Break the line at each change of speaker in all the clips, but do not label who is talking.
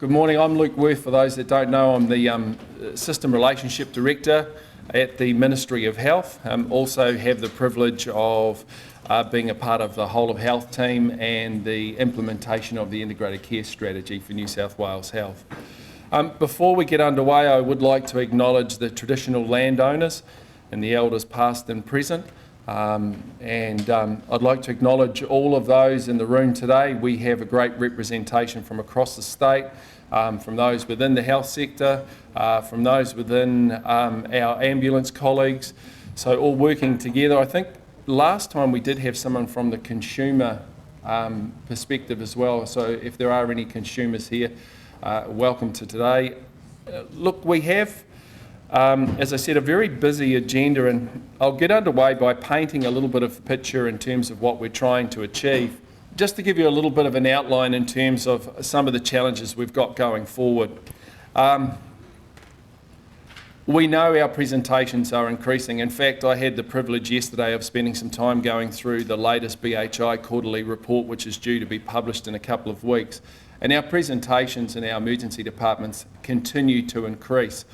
Good morning, I'm Luke Worth. For those that don't know, I'm the System Relationship Director at the Ministry of Health. Also have the privilege of being a part of the Whole of Health team and the implementation of the Integrated Care Strategy for New South Wales Health. Before we get underway, I would like to acknowledge the traditional landowners and the elders past and present. I'd like to acknowledge all of those in the room today. We have a great representation from across the state, from those within the health sector, from those within our ambulance colleagues, so all working together. I think last time we did have someone from the consumer perspective as well, so if there are any consumers here, welcome to today. Look, we have as I said, a very busy agenda, and I'll get underway by painting a little bit of a picture in terms of what we're trying to achieve, just to give you a little bit of an outline in terms of some of the challenges we've got going forward. We know our presentations are increasing. In fact, I had the privilege yesterday of spending some time going through the latest BHI quarterly report, which is due to be published in a couple of weeks, and our presentations in our emergency departments continue to increase.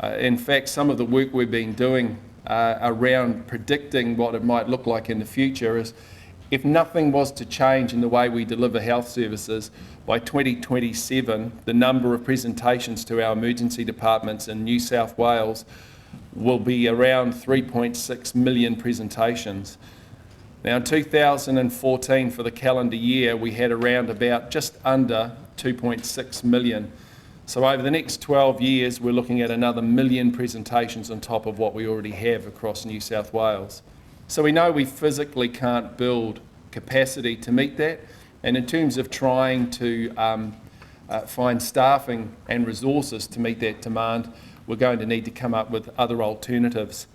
In fact, some of the work we've been doing around predicting what it might look like in the future is, if nothing was to change in the way we deliver health services, by 2027, the number of presentations to our emergency departments in New South Wales will be around 3.6 million presentations. Now, in 2014, for the calendar year, we had around about just under 2.6 million. So over the next 12 years, we're looking at another 1 million presentations on top of what we already have across New South Wales. So we know we physically can't build capacity to meet that. And in terms of trying to find staffing and resources to meet that demand, we're going to need to come up with other alternatives.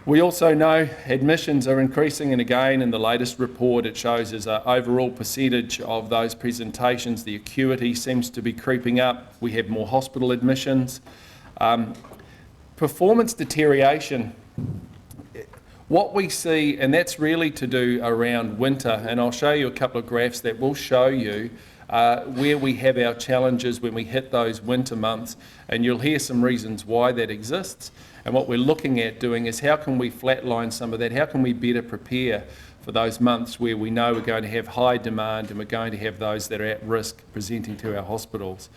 We also know admissions are increasing, and again in the latest report it shows as an overall percentage of those presentations, the acuity seems to be creeping up. We have more hospital admissions. Performance deterioration, what we see, and that's really to do around winter, and I'll show you a couple of graphs that will show you where we have our challenges when we hit those winter months, and you'll hear some reasons why that exists. And what we're looking at doing is, how can we flatline some of that? How can we better prepare for those months where we know we're going to have high demand and we're going to have those that are at risk presenting to our hospitals?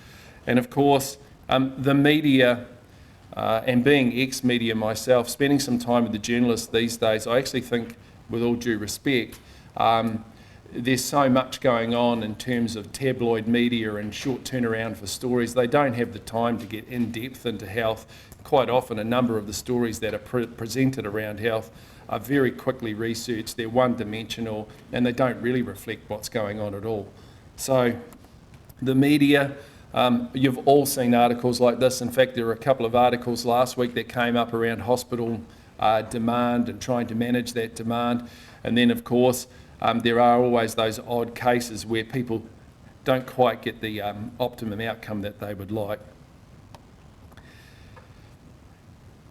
And of course, the media, and being ex-media myself, spending some time with the journalists these days, I actually think, with all due respect, there's so much going on in terms of tabloid media and short turnaround for stories. They don't have the time to get in depth into health. Quite often a number of the stories that are presented around health are very quickly researched, they're one-dimensional, and they don't really reflect what's going on at all. So the media, you've all seen articles like this. In fact, there were a couple of articles last week that came up around hospital demand and trying to manage that demand. And then of course, there are always those odd cases where people don't quite get the optimum outcome that they would like.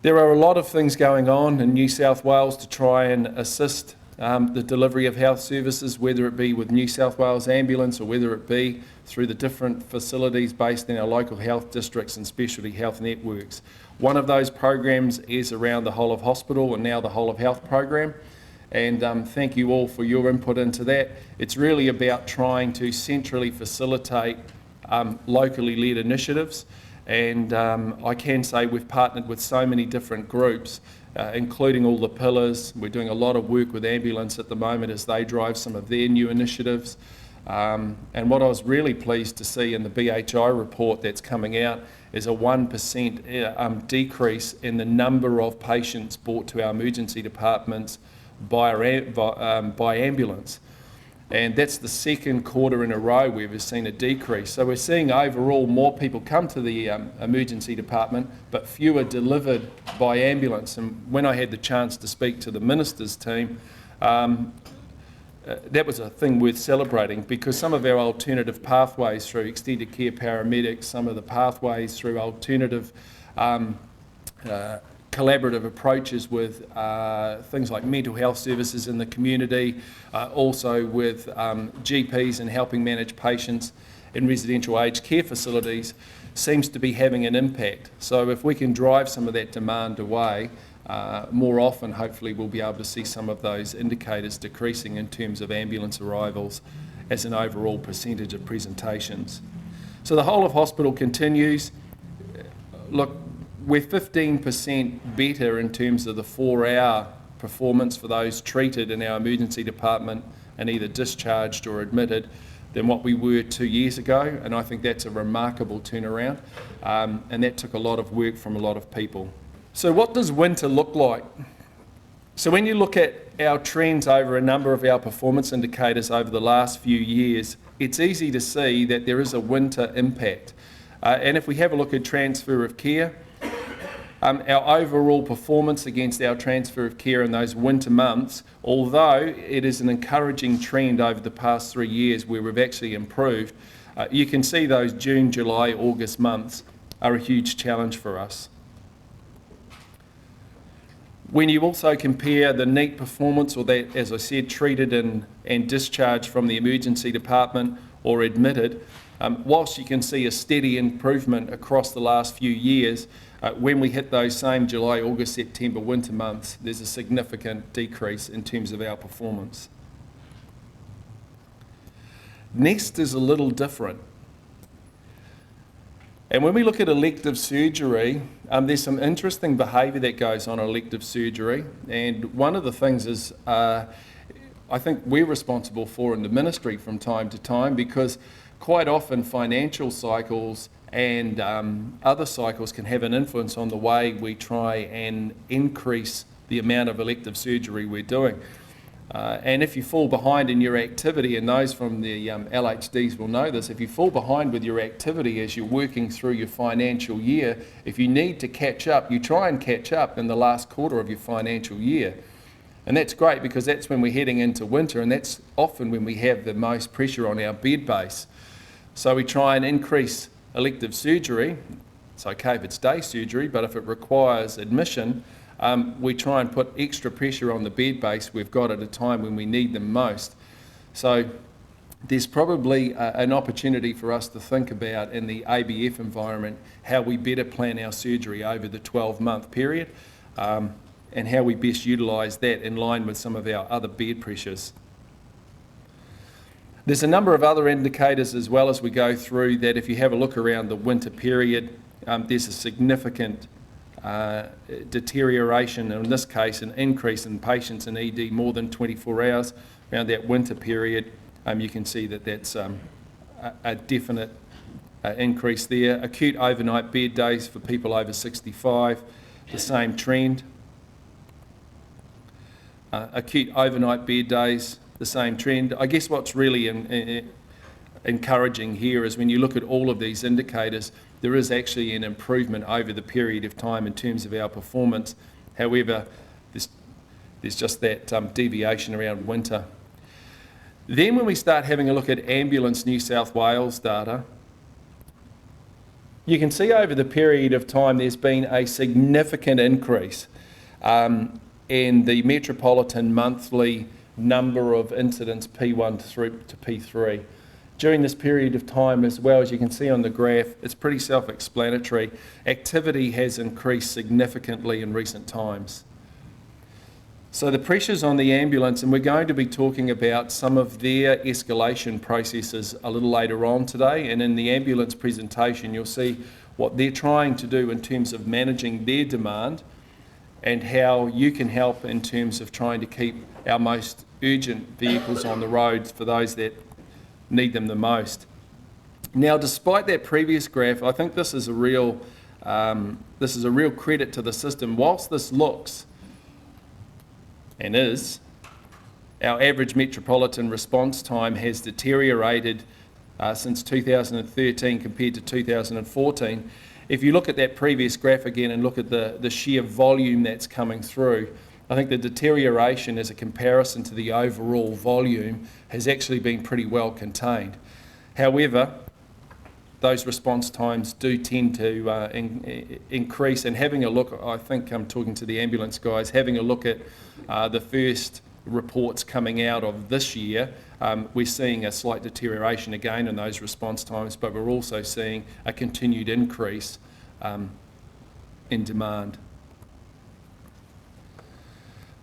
There are a lot of things going on in New South Wales to try and assist the delivery of health services, whether it be with New South Wales Ambulance or whether it be through the different facilities based in our local health districts and specialty health networks. One of those programs is around the Whole of Hospital and now the Whole of Health program. And thank you all for your input into that. It's really about trying to centrally facilitate locally led initiatives. And I can say we've partnered with so many different groups, including all the pillars. We're doing a lot of work with Ambulance at the moment as they drive some of their new initiatives. And what I was really pleased to see in the BHI report that's coming out is a 1% decrease in the number of patients brought to our emergency departments by ambulance. And that's the second quarter in a row where we've seen a decrease. So we're seeing overall more people come to the emergency department, but fewer delivered by ambulance. And when I had the chance to speak to the minister's team, that was a thing worth celebrating, because some of our alternative pathways through extended care paramedics, some of the pathways through alternative collaborative approaches with things like mental health services in the community, also with GPs and helping manage patients, in residential aged care facilities seems to be having an impact. So if we can drive some of that demand away, more often hopefully we'll be able to see some of those indicators decreasing in terms of ambulance arrivals as an overall percentage of presentations. So the whole of hospital continues. Look, we're 15% better in terms of the 4-hour performance for those treated in our emergency department and either discharged or admitted than what we were 2 years ago, and I think that's a remarkable turnaround, and that took a lot of work from a lot of people. So what does winter look like? So when you look at our trends over a number of our performance indicators over the last few years, it's easy to see that there is a winter impact. And if we have a look at transfer of care, our overall performance against our transfer of care in those winter months, although it is an encouraging trend over the past 3 years where we've actually improved, you can see those June, July, August months are a huge challenge for us. When you also compare the NEAT performance, or that, as I said, treated and discharged from the emergency department or admitted, whilst you can see a steady improvement across the last few years, when we hit those same July, August, September, winter months, there's a significant decrease in terms of our performance. Next is a little different. And when we look at elective surgery, there's some interesting behaviour that goes on in elective surgery. And one of the things is, I think we're responsible for in the ministry from time to time, because quite often financial cycles and other cycles can have an influence on the way we try and increase the amount of elective surgery we're doing. And if you fall behind in your activity, and those from the LHDs will know this, if you fall behind with your activity as you're working through your financial year, if you need to catch up, you try and catch up in the last quarter of your financial year. And that's great, because that's when we're heading into winter, and that's often when we have the most pressure on our bed base. So we try and increase elective surgery. It's okay if it's day surgery, but if it requires admission, we try and put extra pressure on the bed base we've got at a time when we need them most. So there's probably an opportunity for us to think about in the ABF environment how we better plan our surgery over the 12-month period, and how we best utilise that in line with some of our other bed pressures. There's a number of other indicators as well as we go through that if you have a look around the winter period, there's a significant deterioration, and in this case an increase in patients in ED more than 24 hours around that winter period. You can see that that's a definite increase there. Acute overnight bed days for people over 65, the same trend. Acute overnight bed days, the same trend. I guess what's really encouraging here is when you look at all of these indicators, there is actually an improvement over the period of time in terms of our performance. However, there's just that deviation around winter. Then when we start having a look at Ambulance New South Wales data, you can see over the period of time there's been a significant increase in the metropolitan monthly number of incidents P1 through to P3. During this period of time, as well as you can see on the graph, it's pretty self-explanatory. Activity has increased significantly in recent times. So the pressures on the ambulance, and we're going to be talking about some of their escalation processes a little later on today, and in the ambulance presentation you'll see what they're trying to do in terms of managing their demand and how you can help in terms of trying to keep our most urgent vehicles on the roads for those that need them the most. Now, despite that previous graph, I think this is a real credit to the system. Whilst this looks and is, our average metropolitan response time has deteriorated since 2013 compared to 2014. If you look at that previous graph again and look at the sheer volume that's coming through, I think the deterioration as a comparison to the overall volume has actually been pretty well contained. However, those response times do tend to increase, and having a look, I think I'm talking to the ambulance guys, having a look at the first reports coming out of this year, we're seeing a slight deterioration again in those response times, but we're also seeing a continued increase in demand.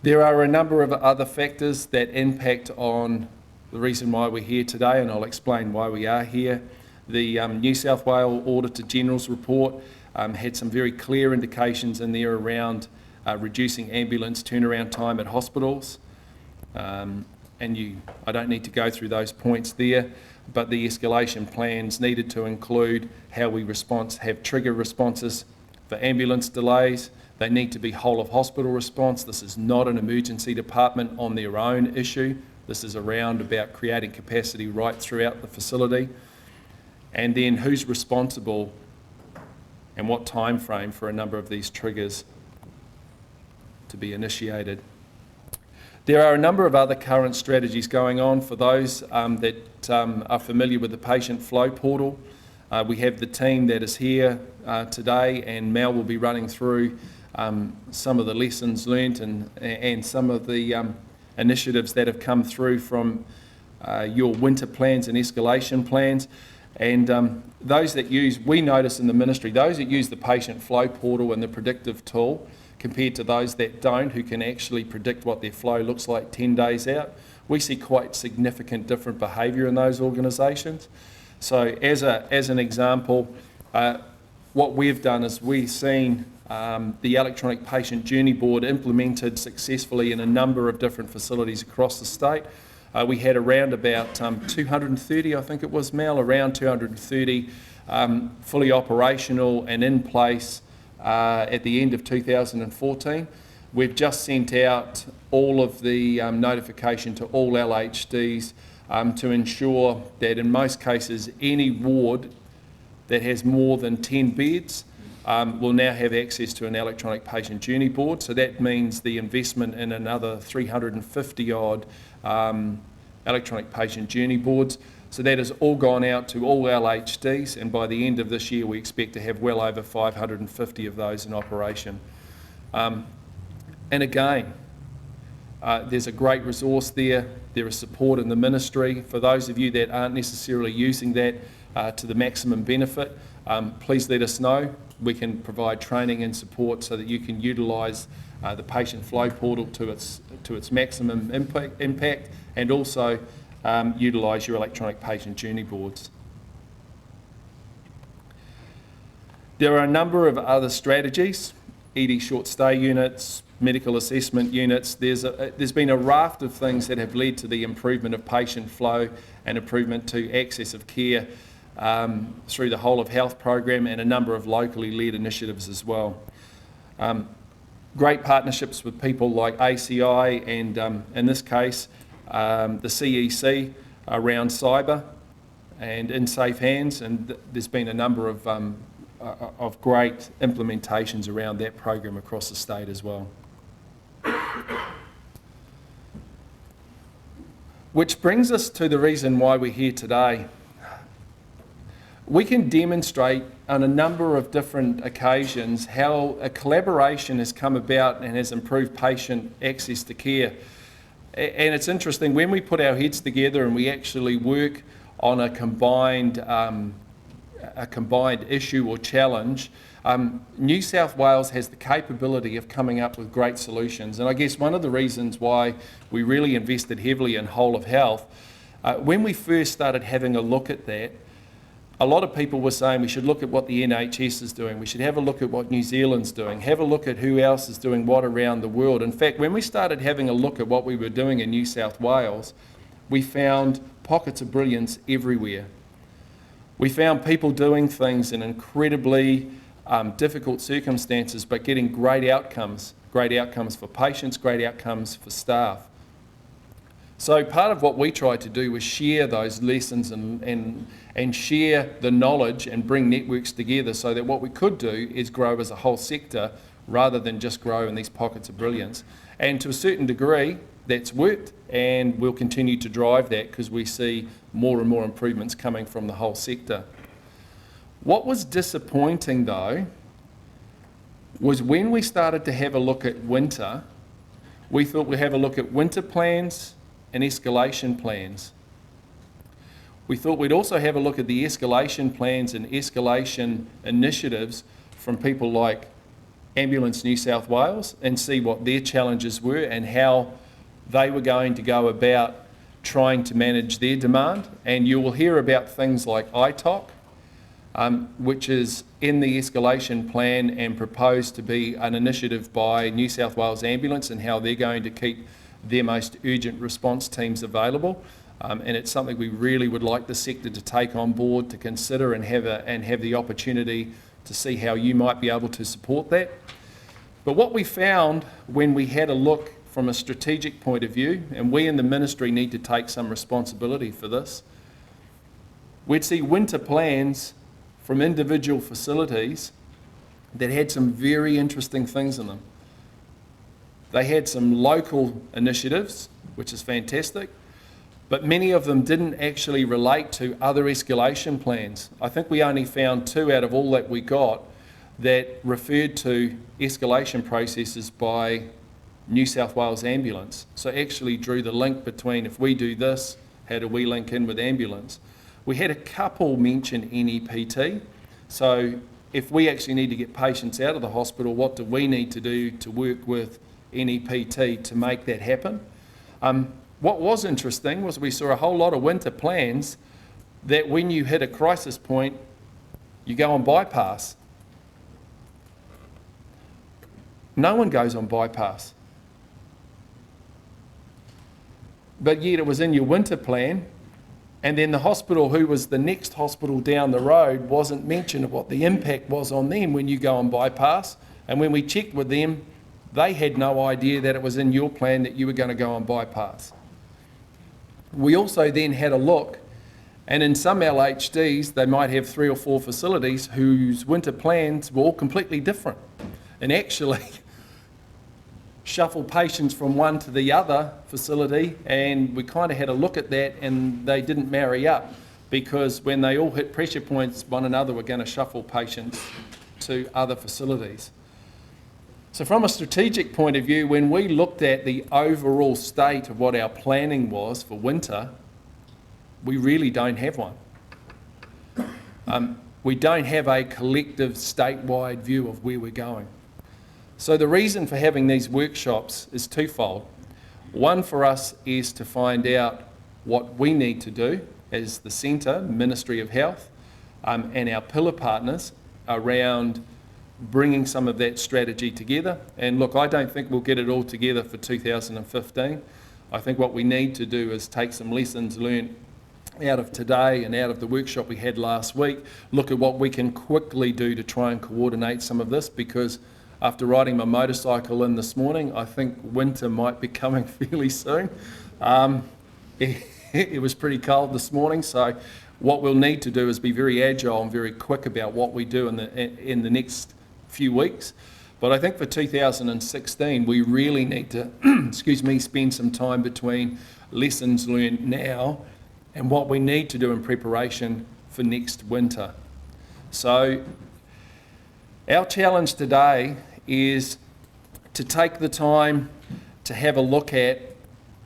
There are a number of other factors that impact on the reason why we're here today, and I'll explain why we are here. The New South Wales Auditor General's report had some very clear indications in there around reducing ambulance turnaround time at hospitals. I don't need to go through those points there, but the escalation plans needed to include how we have trigger responses for ambulance delays. They need to be whole of hospital response. This is not an emergency department on their own issue. This is around about creating capacity right throughout the facility. And then who's responsible and what time frame for a number of these triggers to be initiated. There are a number of other current strategies going on for those that are familiar with the patient flow portal. We have the team that is here today, and Mel will be running through some of the lessons learnt and some of the initiatives that have come through from your winter plans and escalation plans. And those that we notice in the ministry, those that use the patient flow portal and the predictive tool, compared to those that don't, who can actually predict what their flow looks like 10 days out, we see quite significant different behaviour in those organisations. So as an example, what we've done is we've seen the electronic patient journey board implemented successfully in a number of different facilities across the state. We had around about 230, I think it was, Mel, around 230 fully operational and in place at the end of 2014. We've just sent out all of the notification to all LHDs to ensure that in most cases any ward that has more than 10 beds will now have access to an electronic patient journey board. So that means the investment in another 350 odd electronic patient journey boards. So that has all gone out to all LHDs, and by the end of this year we expect to have well over 550 of those in operation. And again, there's a great resource there. There is support in the ministry. For those of you that aren't necessarily using that to the maximum benefit, please let us know. We can provide training and support so that you can utilise the patient flow portal to its maximum impact, and also utilise your electronic patient journey boards. There are a number of other strategies, ED short stay units, medical assessment units. There's been a raft of things that have led to the improvement of patient flow and improvement to access of care through the whole of health program and a number of locally led initiatives as well. Great partnerships with people like ACI and in this case the CEC around cyber and in safe hands, and there's been a number of great implementations around that program across the state as well. Which brings us to the reason why we're here today. We can demonstrate on a number of different occasions how a collaboration has come about and has improved patient access to care. And it's interesting, when we put our heads together and we actually work on a combined issue or challenge, New South Wales has the capability of coming up with great solutions. And I guess one of the reasons why we really invested heavily in whole of health, when we first started having a look at that, a lot of people were saying we should look at what the NHS is doing, we should have a look at what New Zealand's doing, have a look at who else is doing what around the world. In fact, when we started having a look at what we were doing in New South Wales, we found pockets of brilliance everywhere. We found people doing things in incredibly difficult circumstances, but getting great outcomes for patients, great outcomes for staff. So part of what we tried to do was share those lessons and share the knowledge and bring networks together so that what we could do is grow as a whole sector rather than just grow in these pockets of brilliance. And to a certain degree, that's worked, and we'll continue to drive that because we see more and more improvements coming from the whole sector. What was disappointing though was when we started to have a look at winter, we thought we'd have a look at winter plans and escalation plans. we thought we'd also have a look at the escalation plans and escalation initiatives from people like Ambulance New South Wales and see what their challenges were and how they were going to go about trying to manage their demand. And you will hear about things like ITOC, which is in the escalation plan and proposed to be an initiative by New South Wales Ambulance and how they're going to keep their most urgent response teams available. And it's something we really would like the sector to take on board, to consider and have the opportunity to see how you might be able to support that. But what we found when we had a look from a strategic point of view, and we in the ministry need to take some responsibility for this, we'd see winter plans from individual facilities that had some very interesting things in them. They had some local initiatives, which is fantastic, but many of them didn't actually relate to other escalation plans. I think we only found 2 out of all that we got that referred to escalation processes by New South Wales Ambulance. So actually drew the link between, if we do this, how do we link in with ambulance? We had a couple mention NEPT. So if we actually need to get patients out of the hospital, what do we need to do to work with NEPT to make that happen? What was interesting was we saw a whole lot of winter plans that when you hit a crisis point, you go on bypass. No one goes on bypass. But yet it was in your winter plan, and then the hospital, who was the next hospital down the road, wasn't mentioned of what the impact was on them when you go on bypass. And when we checked with them, they had no idea that it was in your plan that you were going to go on bypass. We also then had a look, and in some LHDs, they might have 3 or 4 facilities whose winter plans were all completely different. And actually, shuffle patients from one to the other facility, and we kind of had a look at that, and they didn't marry up, because when they all hit pressure points, one another were going to shuffle patients to other facilities. So from a strategic point of view, when we looked at the overall state of what our planning was for winter, we really don't have one. We don't have a collective statewide view of where we're going. So the reason for having these workshops is twofold. One for us is to find out what we need to do as the centre, Ministry of Health, and our pillar partners around bringing some of that strategy together. And look, I don't think we'll get it all together for 2015. I think what we need to do is take some lessons learned out of today and out of the workshop we had last week, look at what we can quickly do to try and coordinate some of this, because after riding my motorcycle in this morning, I think winter might be coming fairly soon. It was pretty cold this morning, so what we'll need to do is be very agile and very quick about what we do in the next few weeks. But I think for 2016, we really need to, spend some time between lessons learned now and what we need to do in preparation for next winter. So our challenge today is to take the time to have a look at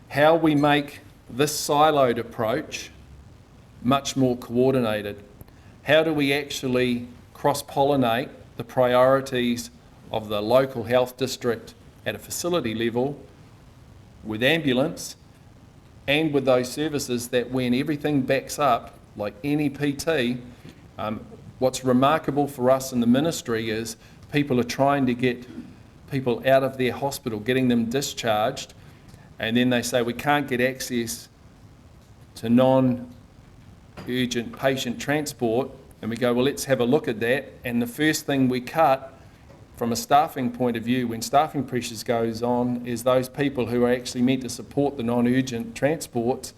how we make this siloed approach much more coordinated. How do we actually cross-pollinate the priorities of the local health district at a facility level with ambulance and with those services that when everything backs up, like any PT, what's remarkable for us in the ministry is people are trying to get people out of their hospital, getting them discharged, and then they say we can't get access to non-urgent patient transport, and we go, well, let's have a look at that. And the first thing we cut from a staffing point of view, when staffing pressures goes on, is those people who are actually meant to support the non-urgent transports,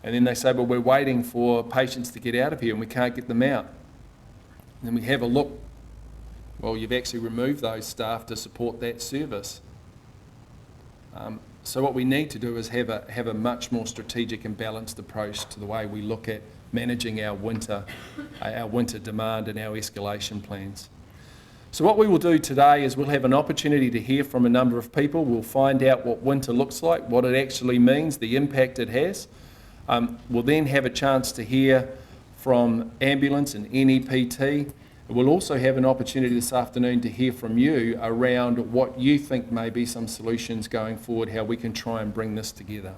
and then they say, well, we're waiting for patients to get out of here and we can't get them out. And then we have a look, well, you've actually removed those staff to support that service. So what we need to do is have a much more strategic and balanced approach to the way we look at managing our winter demand and our escalation plans. So what we will do today is we'll have an opportunity to hear from a number of people. We'll find out what winter looks like, what it actually means, the impact it has. We'll then have a chance to hear from ambulance and NEPT. We'll also have an opportunity this afternoon to hear from you around what you think may be some solutions going forward, how we can try and bring this together.